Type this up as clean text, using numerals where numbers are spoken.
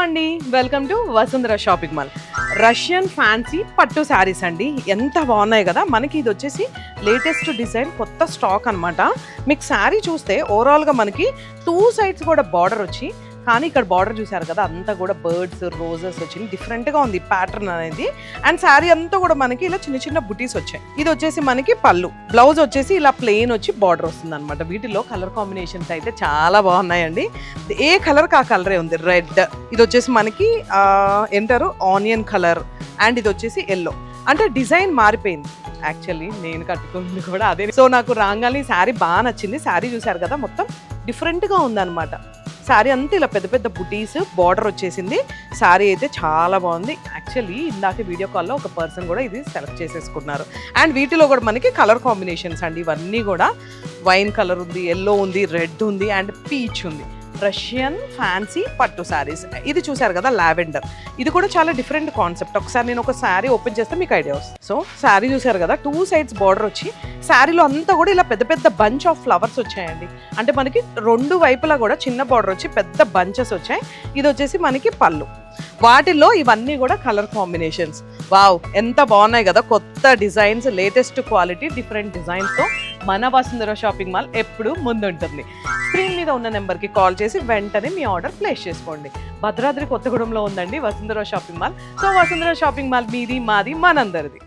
అండి, welcome to Vasundhara shopping mall. Russian fancy పట్టు శారీస్ అండి, ఎంత బాగున్నాయి కదా. మనకి ఇది వచ్చేసి లేటెస్ట్ డిజైన్, కొత్త స్టాక్ అనమాట. మీకు శారీ చూస్తే ఓవరాల్గా మనకి 2 సైడ్స్ కూడా బార్డర్ వచ్చి, కానీ ఇక్కడ బార్డర్ చూసారు కదా, అంతా కూడా బర్డ్స్ రోజెస్ వచ్చి డిఫరెంట్గా ఉంది ప్యాటర్న్ అనేది. అండ్ శారీ అంతా కూడా మనకి ఇలా చిన్న చిన్న బుటీస్ వచ్చాయి. ఇది వచ్చేసి మనకి పళ్ళు, బ్లౌజ్ వచ్చేసి ఇలా ప్లెయిన్ వచ్చి బార్డర్ వస్తుంది అనమాట. వీటిలో కలర్ కాంబినేషన్స్ అయితే చాలా బాగున్నాయండి. ఏ కలర్ ఆ కలరే ఉంది. రెడ్, ఇది వచ్చేసి మనకి ఏంటారు ఆనియన్ కలర్, అండ్ ఇది వచ్చేసి ఎల్లో. అంటే డిజైన్ మారిపోయింది. యాక్చువల్లీ నేను కట్టుకుంది కూడా అదే. సో నాకు రాగానే శారీ బాగా నచ్చింది. శారీ చూసారు కదా, మొత్తం డిఫరెంట్గా ఉందన్నమాట. శారీ అంతా ఇలా పెద్ద పెద్ద బుటీస్ బార్డర్ వచ్చేసింది. శారీ అయితే చాలా బాగుంది. యాక్చువల్లీ ఇందాక వీడియో కాల్లో ఒక పర్సన్ కూడా ఇది సెలెక్ట్ చేసేసుకున్నారు. అండ్ వీటిలో కూడా మనకి కలర్ కాంబినేషన్స్ అండి. ఇవన్నీ కూడా వైన్ కలర్ ఉంది, ఎల్లో ఉంది, రెడ్ ఉంది, అండ్ పీచ్ ఉంది. రష్యన్ ఫ్యాన్సీ పట్టు శారీస్. ఇది చూసారు కదా లావెండర్, ఇది కూడా చాలా డిఫరెంట్ కాన్సెప్ట్. ఒకసారి నేను ఒక శారీ ఓపెన్ చేస్తే మీకు ఐడియా వస్తుంది. సో శారీ చూసారు కదా, 2 సైడ్స్ బార్డర్ వచ్చి శారీలో అంతా కూడా ఇలా పెద్ద పెద్ద బంచ్ ఆఫ్ ఫ్లవర్స్ వచ్చాయండి. అంటే మనకి 2 వైపులా కూడా చిన్న బార్డర్ వచ్చి పెద్ద బంచెస్ వచ్చాయి. ఇది వచ్చేసి మనకి పళ్ళు. వాటిల్లో ఇవన్నీ కూడా కలర్ కాంబినేషన్స్. వావ్, ఎంత బాగున్నాయి కదా. కొత్త డిజైన్స్, లేటెస్ట్ క్వాలిటీ, డిఫరెంట్ డిజైన్స్తో మన వసుంధర షాపింగ్ మాల్ ఎప్పుడు ముందుంటుంది. స్క్రీన్ మీద ఉన్న నెంబర్కి కాల్ చేసి వెంటనే మీ ఆర్డర్ ప్లేస్ చేసుకోండి. భద్రాద్రి కొత్తగూడెంలో ఉందండి Vasundhara shopping mall. So Vasundhara shopping mall మీది, మాది, మనందరిది.